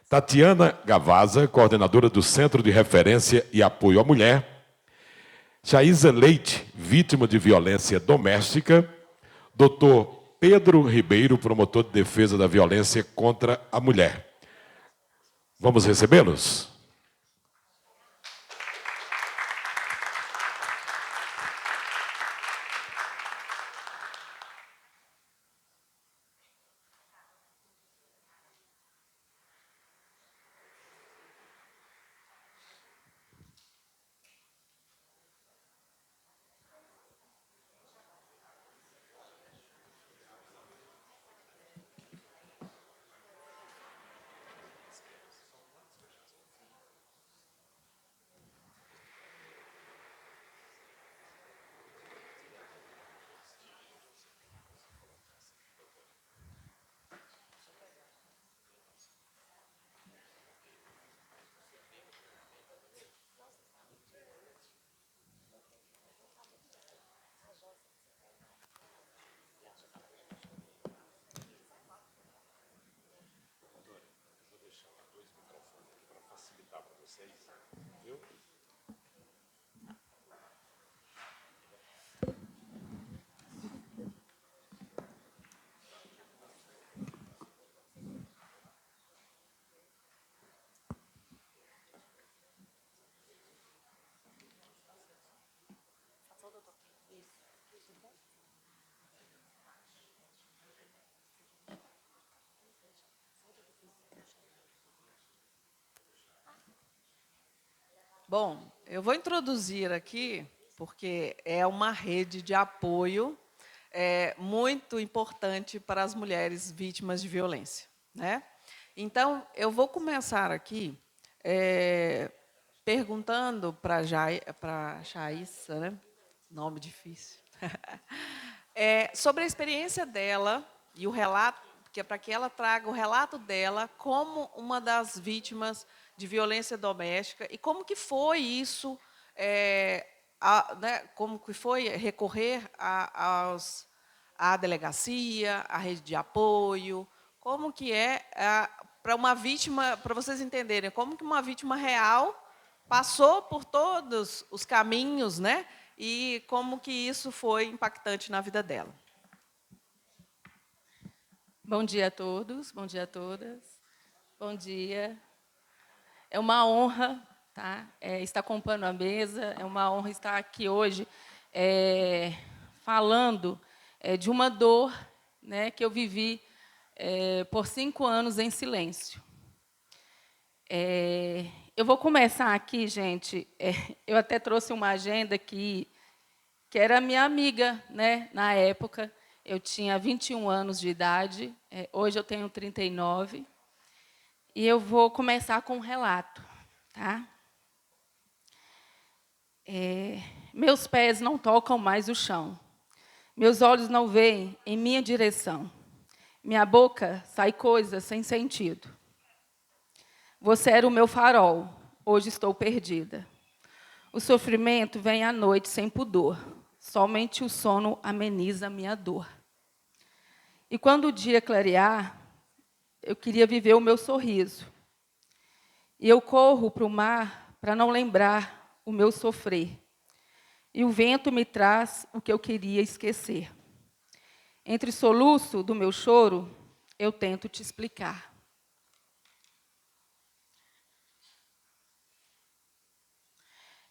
Tatiana Gavaza, coordenadora do Centro de Referência e Apoio à Mulher. Chaísa Leite, vítima de violência doméstica. Dr. Pedro Ribeiro, promotor de defesa da violência contra a mulher. Vamos recebê-los? Bom, eu vou introduzir aqui, porque é uma rede de apoio muito importante para as mulheres vítimas de violência, né? Então, eu vou começar aqui perguntando para a Chaísa, né? Nome difícil. Sobre a experiência dela e o relato, para que ela traga o relato dela como uma das vítimas de violência doméstica e como que foi isso, né, como que foi recorrer à delegacia, à rede de apoio, como que para uma vítima, para vocês entenderem, como que uma vítima real passou por todos os caminhos, né? E como que isso foi impactante na vida dela. Bom dia a todos, bom dia a todas. Bom dia. É uma honra, tá? Estar acompanhando a mesa, é uma honra estar aqui hoje falando de uma dor, né, que eu vivi por 5 anos em silêncio. Eu vou começar aqui, gente. Eu até trouxe uma agenda que era minha amiga, né, na época. Eu tinha 21 anos de idade, hoje eu tenho 39. E eu vou começar com um relato. Tá? Meus pés não tocam mais o chão. Meus olhos não veem em minha direção. Minha boca sai coisas sem sentido. Você era o meu farol, hoje estou perdida. O sofrimento vem à noite sem pudor. Somente o sono ameniza a minha dor. E quando o dia clarear, eu queria viver o meu sorriso. E eu corro para o mar para não lembrar o meu sofrer. E o vento me traz o que eu queria esquecer. Entre o soluço do meu choro, eu tento te explicar.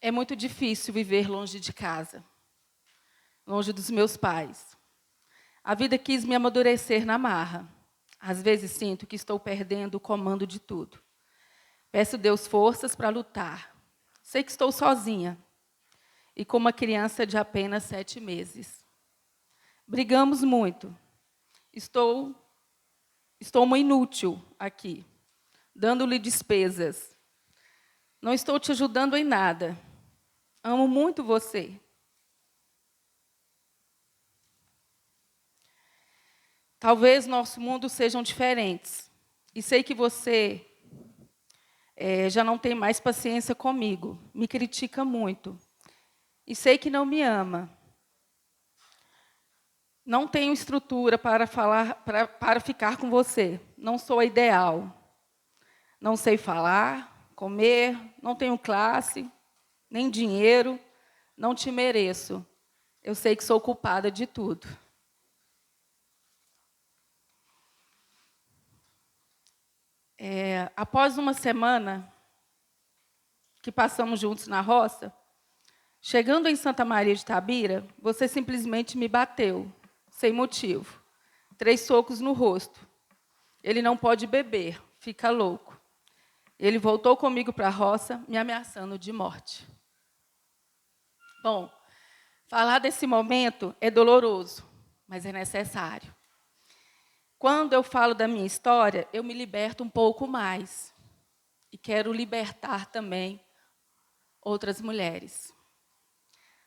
É muito difícil viver longe de casa, longe dos meus pais. A vida quis me amadurecer na marra. Às vezes sinto que estou perdendo o comando de tudo. Peço a Deus forças para lutar. Sei que estou sozinha e com uma criança de apenas 7 meses. Brigamos muito. Estou uma inútil aqui, dando-lhe despesas. Não estou te ajudando em nada. Amo muito você. Talvez nosso mundo sejam diferentes. E sei que você já não tem mais paciência comigo. Me critica muito. E sei que não me ama. Não tenho estrutura para falar, para ficar com você. Não sou a ideal. Não sei falar, comer, não tenho classe, nem dinheiro, não te mereço. Eu sei que sou culpada de tudo. Após uma semana que passamos juntos na roça, chegando em Santa Maria de Itabira, você simplesmente me bateu, sem motivo. 3 socos no rosto. Ele não pode beber, fica louco. Ele voltou comigo para a roça, me ameaçando de morte. Bom, falar desse momento é doloroso, mas é necessário. Quando eu falo da minha história, eu me liberto um pouco mais. E quero libertar também outras mulheres.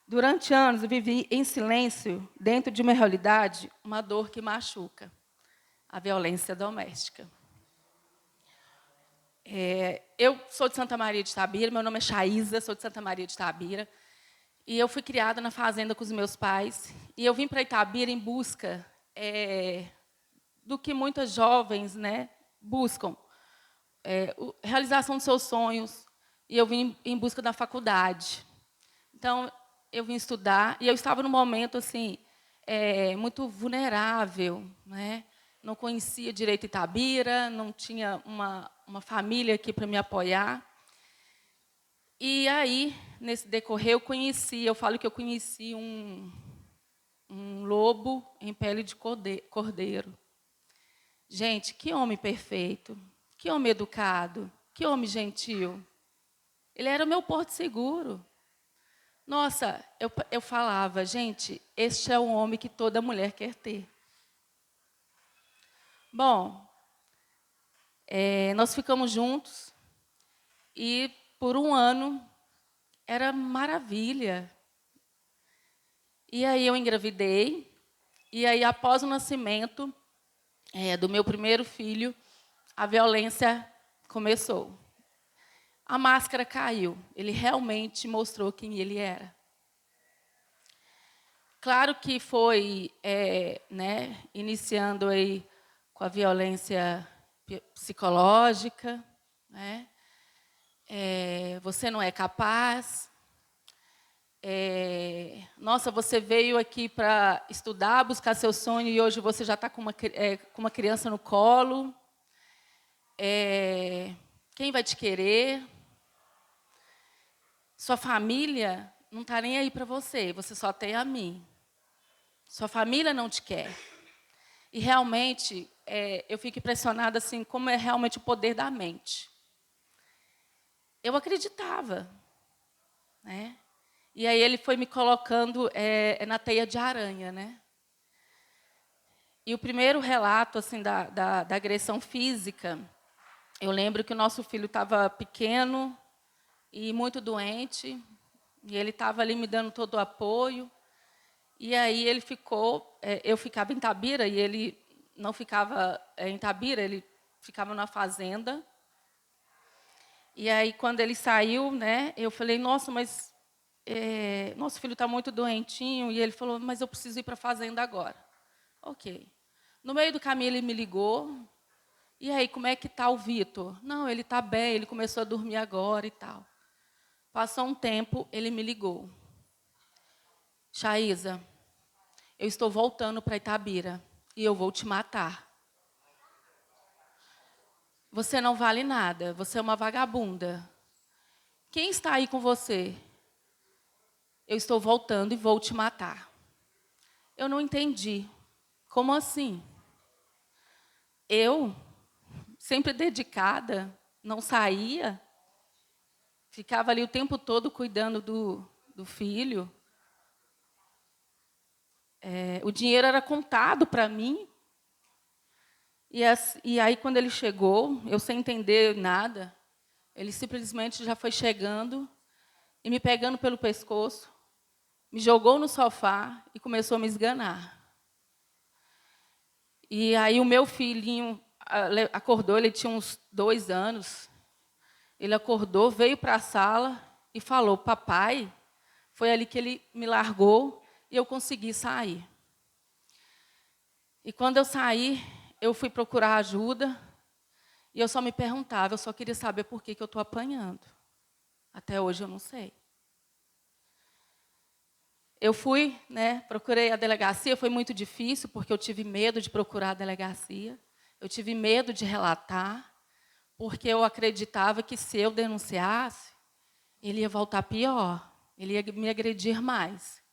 Durante anos, eu vivi em silêncio, dentro de uma realidade, uma dor que machuca, a violência doméstica. Eu sou de Santa Maria de Itabira, meu nome é Chaísa, sou de Santa Maria de Itabira, e eu fui criada na fazenda com os meus pais, e eu vim para Itabira em busca do que muitas jovens, né, buscam, realização dos seus sonhos, e eu vim em busca da faculdade. Então, eu vim estudar, e eu estava num momento assim, muito vulnerável, né? Não conhecia direito Itabira, não tinha uma família aqui para me apoiar. E aí, nesse decorrer, eu falo que eu conheci um lobo em pele de cordeiro. Gente, que homem perfeito, que homem educado, que homem gentil. Ele era o meu porto seguro. Nossa, eu falava, gente, este é o homem que toda mulher quer ter. Bom, nós ficamos juntos e por 1 ano era maravilha. E aí eu engravidei, e aí após o nascimento do meu primeiro filho, a violência começou. A máscara caiu, ele realmente mostrou quem ele era. Claro que foi iniciando aí com a violência psicológica, né? Você não é capaz. Nossa, você veio aqui para estudar, buscar seu sonho e hoje você já está com uma criança no colo. Quem vai te querer? Sua família não está nem aí para você, você só tem a mim. Sua família não te quer. E realmente, eu fico impressionada assim, como é realmente o poder da mente. Eu acreditava, né? E aí ele foi me colocando na teia de aranha, né? E o primeiro relato assim da agressão física, eu lembro que o nosso filho estava pequeno e muito doente, e ele estava ali me dando todo o apoio. E aí ele ficou, eu ficava em Itabira e ele não ficava em Itabira, ele ficava na fazenda. E aí quando ele saiu, né, eu falei, nossa, mas nosso filho está muito doentinho. E ele falou, mas eu preciso ir para a fazenda agora. Ok. No meio do caminho ele me ligou. E aí, como é que está o Vitor? Não, ele está bem, ele começou a dormir agora e tal. Passou um tempo, ele me ligou. Chaísa, eu estou voltando para Itabira e eu vou te matar. Você não vale nada, você é uma vagabunda. Quem está aí com você? Eu estou voltando e vou te matar. Eu não entendi. Como assim? Eu, sempre dedicada, não saía, ficava ali o tempo todo cuidando do filho. O dinheiro era contado para mim. E aí, quando ele chegou, eu sem entender nada, ele simplesmente já foi chegando e me pegando pelo pescoço, me jogou no sofá e começou a me esganar. E aí o meu filhinho acordou, ele tinha uns 2 anos. Ele acordou, veio para a sala e falou, papai. Foi ali que ele me largou e eu consegui sair. E quando eu saí, eu fui procurar ajuda, e eu só me perguntava, eu só queria saber por que eu estou apanhando. Até hoje eu não sei. Eu fui, procurei a delegacia, foi muito difícil, porque eu tive medo de procurar a delegacia. Eu tive medo de relatar, porque eu acreditava que se eu denunciasse, ele ia voltar pior, ele ia me agredir mais.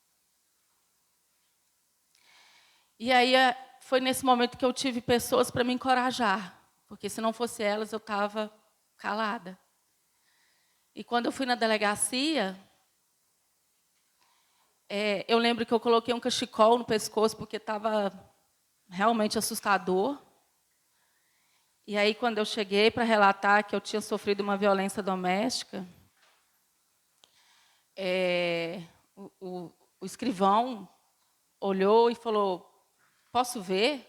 E aí foi nesse momento que eu tive pessoas para me encorajar, porque se não fosse elas, eu estava calada. E quando eu fui na delegacia, eu lembro que eu coloquei um cachecol no pescoço, porque estava realmente assustador. E aí, quando eu cheguei para relatar que eu tinha sofrido uma violência doméstica, o escrivão olhou e falou, posso ver?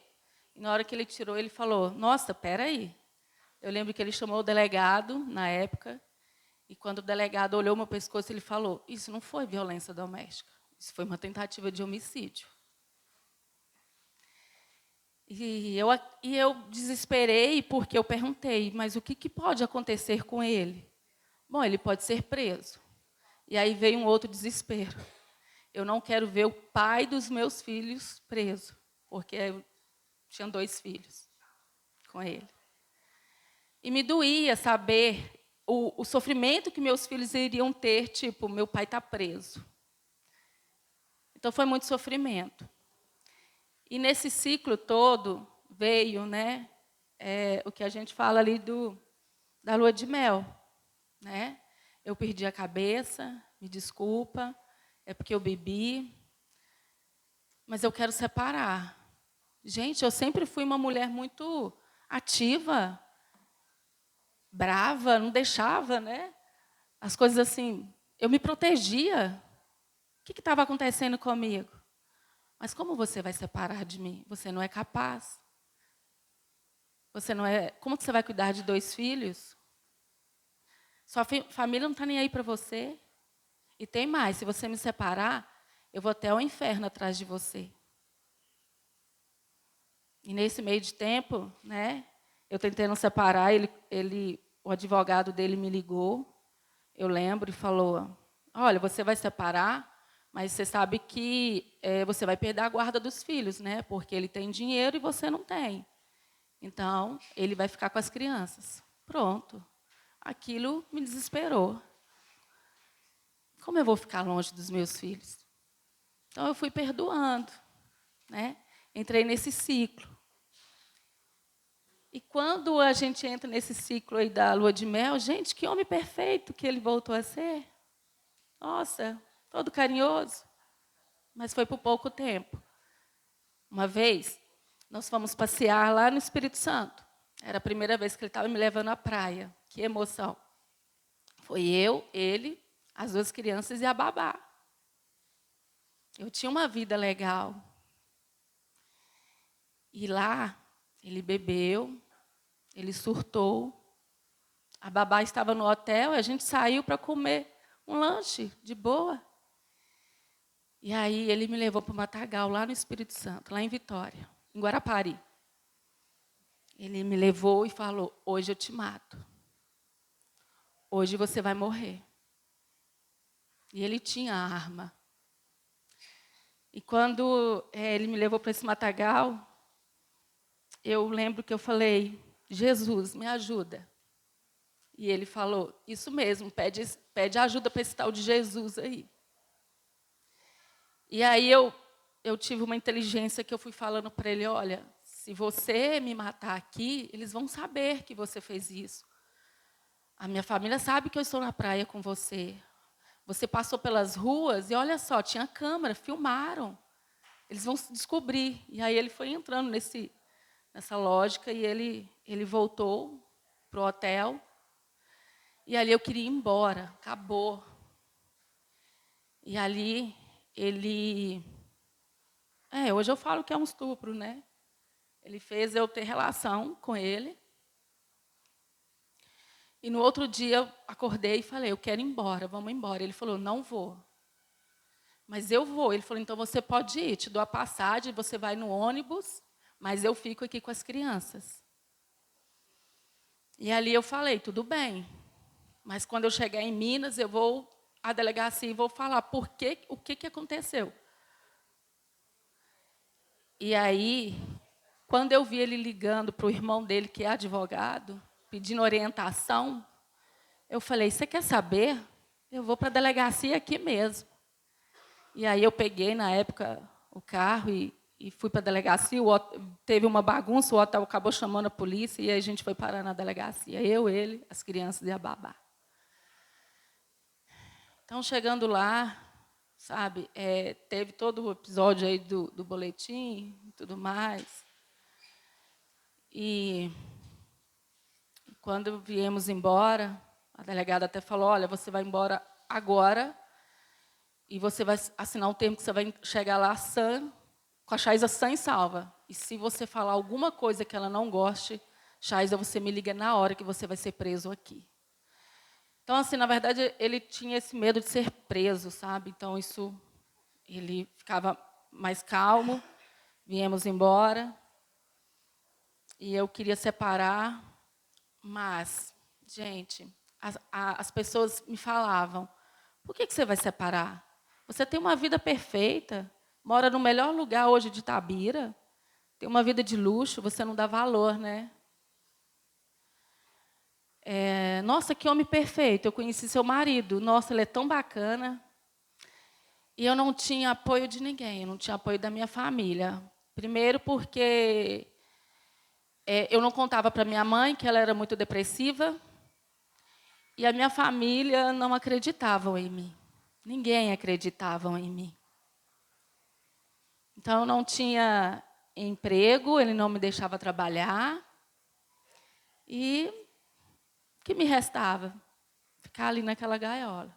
E na hora que ele tirou, ele falou, nossa, espera aí. Eu lembro que ele chamou o delegado, na época, e quando o delegado olhou meu pescoço, ele falou, isso não foi violência doméstica, isso foi uma tentativa de homicídio. E eu desesperei porque eu perguntei, mas o que pode acontecer com ele? Bom, ele pode ser preso. E aí veio um outro desespero. Eu não quero ver o pai dos meus filhos preso, porque eu tinha 2 filhos com ele. E me doía saber o sofrimento que meus filhos iriam ter, tipo, meu pai está preso. Então, foi muito sofrimento. E nesse ciclo todo veio, o que a gente fala ali da lua de mel. Eu perdi a cabeça, me desculpa, é porque eu bebi, mas eu quero separar. Gente, eu sempre fui uma mulher muito ativa, brava, não deixava, as coisas assim, eu me protegia. O que estava acontecendo comigo? Mas como você vai separar de mim? Você não é capaz. Você não é. Como que você vai cuidar de 2 filhos? Sua família não está nem aí para você. E tem mais, se você me separar, eu vou até ao inferno atrás de você. E nesse meio de tempo, eu tentei não separar, o advogado dele me ligou, eu lembro, e falou, olha, você vai separar, mas você sabe que você vai perder a guarda dos filhos, porque ele tem dinheiro e você não tem. Então, ele vai ficar com as crianças. Pronto. Aquilo me desesperou. Como eu vou ficar longe dos meus filhos? Então, eu fui perdoando. Entrei nesse ciclo. E quando a gente entra nesse ciclo aí da lua de mel, gente, que homem perfeito que ele voltou a ser. Nossa, todo carinhoso. Mas foi por pouco tempo. Uma vez, nós fomos passear lá no Espírito Santo. Era a primeira vez que ele estava me levando à praia. Que emoção. Foi eu, ele, as 2 crianças e a babá. Eu tinha uma vida legal. E lá, ele bebeu, ele surtou. A babá estava no hotel e a gente saiu para comer um lanche de boa. E aí ele me levou para o Matagal, lá no Espírito Santo, lá em Vitória, em Guarapari. Ele me levou e falou, hoje eu te mato. Hoje você vai morrer. E ele tinha a arma. E quando ele me levou para esse Matagal, eu lembro que eu falei, Jesus, me ajuda. E ele falou, isso mesmo, pede ajuda para esse tal de Jesus aí. E aí eu tive uma inteligência que eu fui falando para ele, olha, se você me matar aqui, eles vão saber que você fez isso. A minha família sabe que eu estou na praia com você. Você passou pelas ruas e olha só, tinha câmera, filmaram. Eles vão descobrir. E aí ele foi entrando nessa lógica e ele voltou para o hotel. E ali eu queria ir embora, acabou. E ali hoje eu falo que é um estupro, Ele fez eu ter relação com ele. E no outro dia eu acordei e falei, eu quero ir embora, vamos embora. Ele falou, não vou. Mas eu vou. Ele falou, então você pode ir, te dou a passagem, você vai no ônibus, mas eu fico aqui com as crianças. E ali eu falei, tudo bem, mas quando eu chegar em Minas, eu vou à delegacia e vou falar o que aconteceu. E aí, quando eu vi ele ligando para o irmão dele, que é advogado, pedindo orientação, eu falei, você quer saber? Eu vou para a delegacia aqui mesmo. E aí eu peguei, na época, o carro e fui para a delegacia. Teve uma bagunça, o hotel acabou chamando a polícia, e aí a gente foi parar na delegacia. Eu, ele, as crianças e a babá. Então, chegando lá, sabe, teve todo o episódio aí do boletim e tudo mais. E quando viemos embora, a delegada até falou, olha, você vai embora agora e você vai assinar um termo que você vai chegar lá sã, com a Chaisa sã e salva. E se você falar alguma coisa que ela não goste, Chaisa, você me liga na hora que você vai ser preso aqui. Então, assim, na verdade, ele tinha esse medo de ser preso, sabe? Então, ele ficava mais calmo, viemos embora, e eu queria separar, mas, gente, as pessoas me falavam, por que você vai separar? Você tem uma vida perfeita, mora no melhor lugar hoje de Itabira, tem uma vida de luxo, você não dá valor, né? Nossa, que homem perfeito, eu conheci seu marido, nossa, ele é tão bacana. E eu não tinha apoio de ninguém, eu não tinha apoio da minha família. Primeiro porque eu não contava para minha mãe que ela era muito depressiva, e a minha família não acreditava em mim. Ninguém acreditava em mim. Então, eu não tinha emprego, ele não me deixava trabalhar. E o que me restava? Ficar ali naquela gaiola.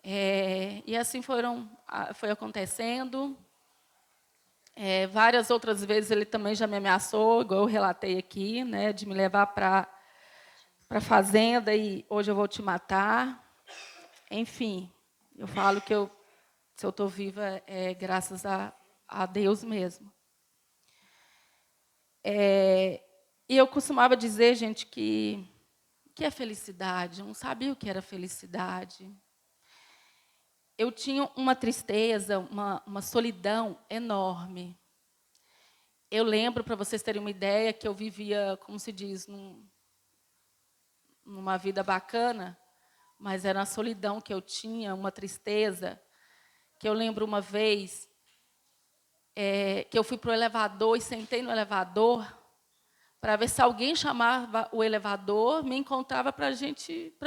E assim foi acontecendo. Várias outras vezes ele também já me ameaçou, igual eu relatei aqui, né, de me levar para a fazenda e hoje eu vou te matar. Enfim, eu falo que se eu estou viva é graças a Deus mesmo. E eu costumava dizer, gente, que é felicidade. Eu não sabia o que era felicidade. Eu tinha uma tristeza, uma solidão enorme. Eu lembro, para vocês terem uma ideia, que eu vivia, como se diz, numa vida bacana, mas era a solidão que eu tinha, uma tristeza, que eu lembro uma vez que eu fui para o elevador e sentei no elevador para ver se alguém chamava o elevador, me encontrava para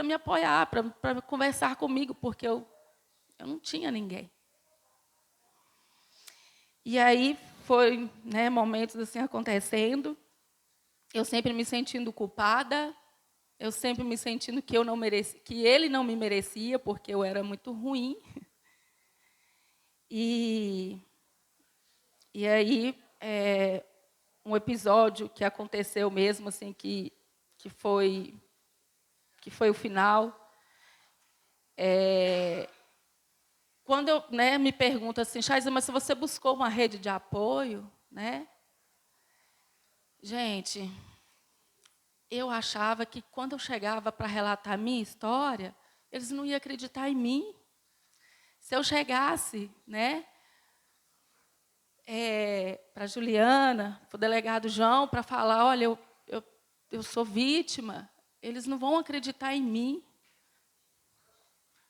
me apoiar, para conversar comigo, porque eu não tinha ninguém. E aí foi, né, momentos assim acontecendo, eu sempre me sentindo culpada, eu sempre me sentindo que que ele não me merecia, porque eu era muito ruim. E aí um episódio que aconteceu mesmo assim que foi o final. Quando eu, né, me pergunto assim, Chaisa, mas se você buscou uma rede de apoio, né? Gente, eu achava que quando eu chegava para relatar a minha história, eles não iam acreditar em mim. Se eu chegasse, né, para a Juliana, para o delegado João, para falar, olha, eu sou vítima, eles não vão acreditar em mim.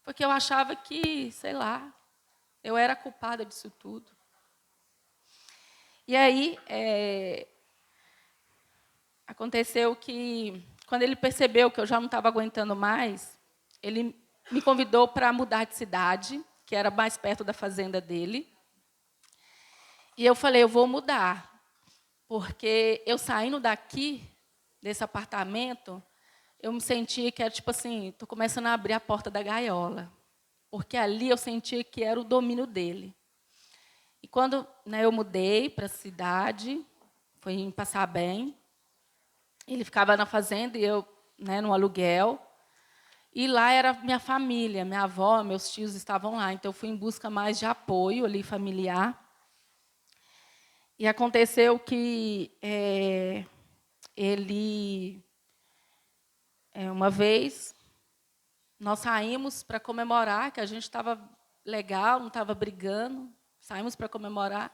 Porque eu achava que, sei lá, eu era culpada disso tudo. E aí, aconteceu que, quando ele percebeu que eu já não estava aguentando mais, ele me convidou para mudar de cidade, que era mais perto da fazenda dele. E eu falei, eu vou mudar, porque eu saindo daqui, desse apartamento, eu me sentia que era tipo assim, estou começando a abrir a porta da gaiola. Porque ali eu sentia que era o domínio dele. E quando, né, eu mudei para a cidade, foi em Passabém, ele ficava na fazenda e eu, né, no aluguel. E lá era minha família, minha avó, meus tios estavam lá. Então, eu fui em busca mais de apoio ali familiar. E aconteceu que uma vez, nós saímos para comemorar, que a gente estava legal, não estava brigando, saímos para comemorar.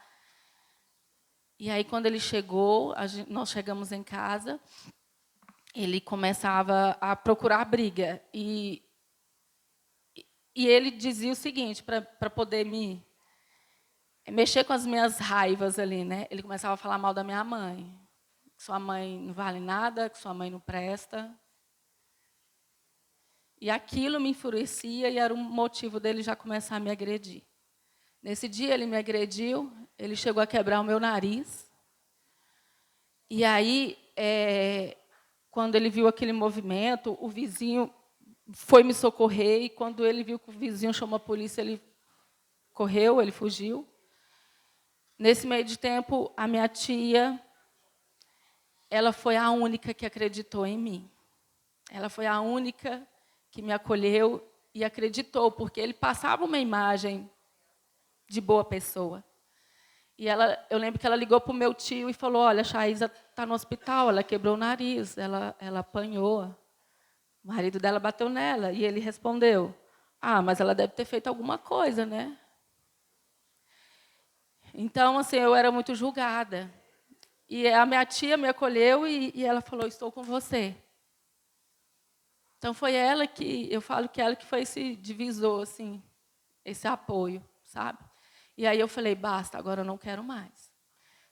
E aí, quando ele chegou, nós chegamos em casa, ele começava a procurar briga. E ele dizia o seguinte, para poder mexer com as minhas raivas ali, né? Ele começava a falar mal da minha mãe. Que sua mãe não vale nada, que sua mãe não presta. E aquilo me enfurecia e era um motivo dele já começar a me agredir. Nesse dia ele me agrediu, ele chegou a quebrar o meu nariz. E aí, quando ele viu aquele movimento, o vizinho foi me socorrer, e quando ele viu que o vizinho chamou a polícia, ele correu, ele fugiu. Nesse meio de tempo, a minha tia, ela foi a única que acreditou em mim. Ela foi a única que me acolheu e acreditou, porque ele passava uma imagem de boa pessoa. E eu lembro que ela ligou para o meu tio e falou, olha, a Chaísa está no hospital, ela quebrou o nariz, ela apanhou. O marido dela bateu nela. E ele respondeu, mas ela deve ter feito alguma coisa, né? Então, assim, eu era muito julgada. E a minha tia me acolheu e ela falou, estou com você. Então, foi ela que, eu falo que ela que foi esse divisor, assim, esse apoio, sabe? E aí eu falei, basta, agora eu não quero mais.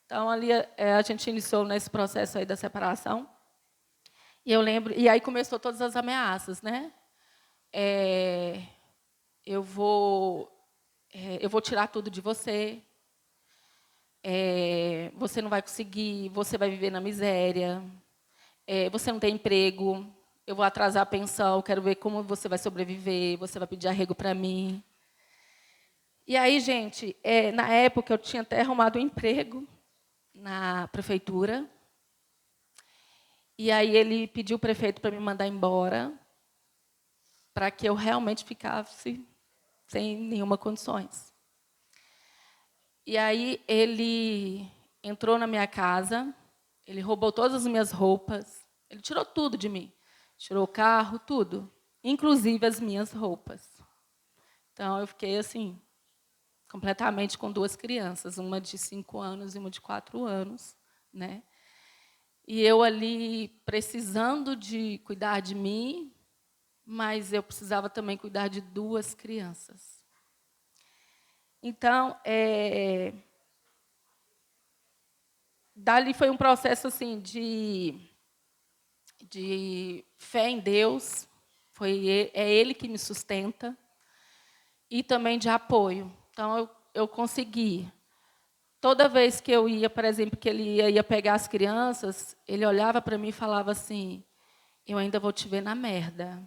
Então, ali a gente iniciou nesse processo aí da separação. E eu lembro, e aí começou todas as ameaças, né? Eu vou tirar tudo de você. Você não vai conseguir, você vai viver na miséria. Você não tem emprego. Eu vou atrasar a pensão, quero ver como você vai sobreviver, você vai pedir arrego para mim. E aí, gente, na época eu tinha até arrumado um emprego na prefeitura. E aí ele pediu o prefeito para me mandar embora, para que eu realmente ficasse sem nenhuma condições. E aí ele entrou na minha casa, ele roubou todas as minhas roupas, ele tirou tudo de mim. Tirou o carro, tudo, inclusive as minhas roupas. Então, eu fiquei assim, completamente com 2 crianças, uma de 5 anos e uma de 4 anos, né? E eu ali precisando de cuidar de mim, mas eu precisava também cuidar de 2 crianças. Então, dali foi um processo assim de fé em Deus, é Ele que me sustenta, e também de apoio. Então, eu consegui. Toda vez que eu ia, por exemplo, que ele ia pegar as crianças, ele olhava para mim e falava assim, eu ainda vou te ver na merda,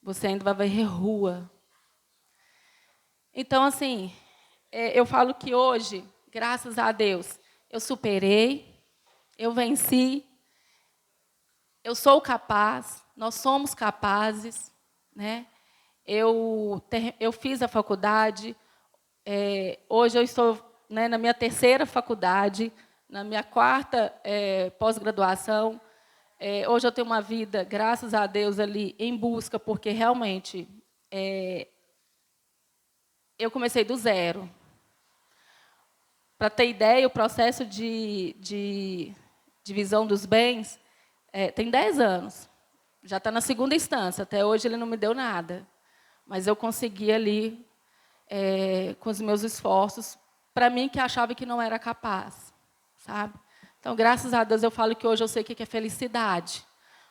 você ainda vai ver rua. Então, assim, eu falo que hoje, graças a Deus, eu superei, eu venci, eu sou capaz, nós somos capazes, né? Eu fiz a faculdade, hoje eu estou, né, na minha 3ª faculdade, na minha 4ª pós-graduação. Hoje eu tenho uma vida, graças a Deus, ali em busca, porque realmente eu comecei do zero. Para ter ideia, o processo de divisão dos bens tem 10 anos. Já está na 2ª instância. Até hoje ele não me deu nada. Mas eu consegui ali, com os meus esforços, para mim que achava que não era capaz, sabe? Então, graças a Deus, eu falo que hoje eu sei o que é felicidade.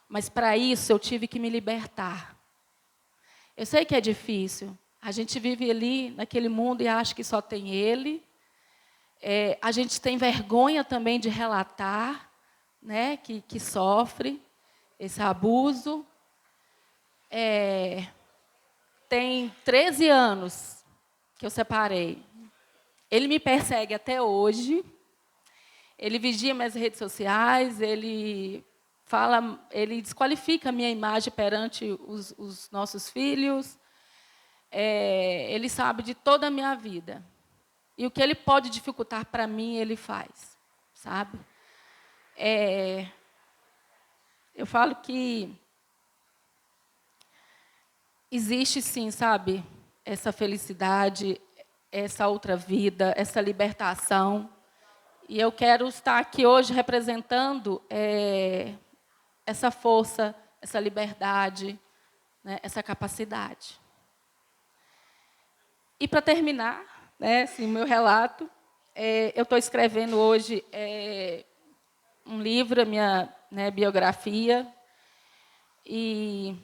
Mas, para isso, eu tive que me libertar. Eu sei que é difícil. A gente vive ali, naquele mundo, e acha que só tem ele. A gente tem vergonha também de relatar, né, que sofre esse abuso. Tem 13 anos que eu separei. Ele me persegue até hoje. Ele vigia minhas redes sociais, ele desqualifica a minha imagem perante os nossos filhos. Ele sabe de toda a minha vida. E o que ele pode dificultar para mim, ele faz. sabe? Eu falo que existe sim, sabe, essa felicidade, essa outra vida, essa libertação. E eu quero estar aqui hoje representando essa força, essa liberdade, né, essa capacidade. E para terminar, né, assim, meu relato, eu estou escrevendo hoje um livro, a minha, né, biografia, e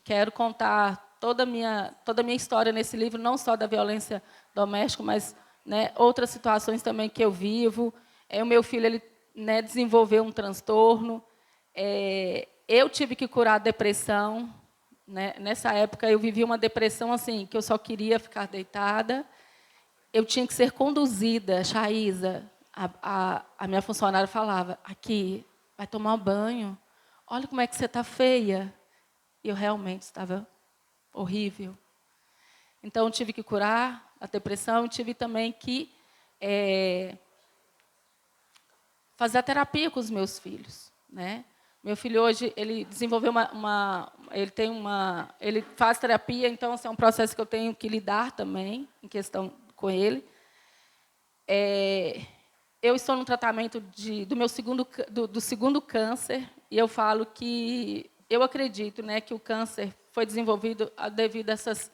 quero contar toda a minha história nesse livro, não só da violência doméstica, mas, né, outras situações também que eu vivo. O meu filho, ele, né, desenvolveu um transtorno. Eu tive que curar a depressão, né? Nessa época, eu vivi uma depressão assim, que eu só queria ficar deitada. Eu tinha que ser conduzida, Chaísa, a minha funcionária falava, aqui, vai tomar banho, olha como é que você está feia. E eu realmente estava horrível. Então, eu tive que curar a depressão, e tive também que fazer a terapia com os meus filhos, né? Meu filho hoje, ele desenvolveu ele faz terapia, então assim, é um processo que eu tenho que lidar também, em questão com ele. Eu estou no tratamento do segundo câncer, e eu falo que eu acredito, né, que o câncer foi desenvolvido devido a essas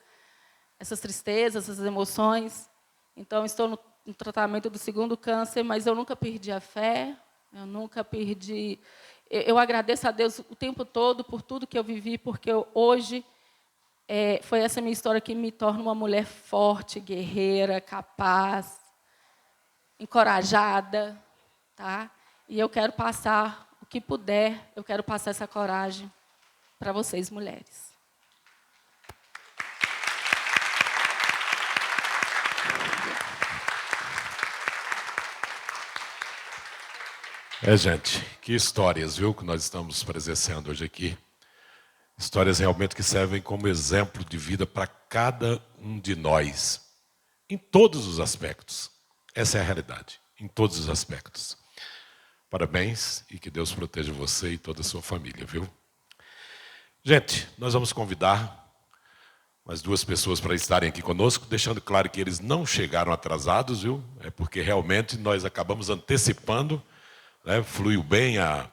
tristezas, essas emoções. Então, estou no tratamento do segundo câncer, mas eu nunca perdi a fé, eu nunca perdi. Eu agradeço a Deus o tempo todo por tudo que eu vivi, porque hoje foi essa minha história que me torna uma mulher forte, guerreira, capaz, encorajada, tá? E eu quero passar o que puder, eu quero passar essa coragem para vocês, mulheres. Gente, que histórias, viu, que nós estamos presenciando hoje aqui. Histórias realmente que servem como exemplo de vida para cada um de nós, em todos os aspectos. Essa é a realidade, em todos os aspectos. Parabéns e que Deus proteja você e toda a sua família, viu? Gente, nós vamos convidar mais duas pessoas para estarem aqui conosco, deixando claro que eles não chegaram atrasados, viu? É porque realmente nós acabamos antecipando, né? Fluiu bem a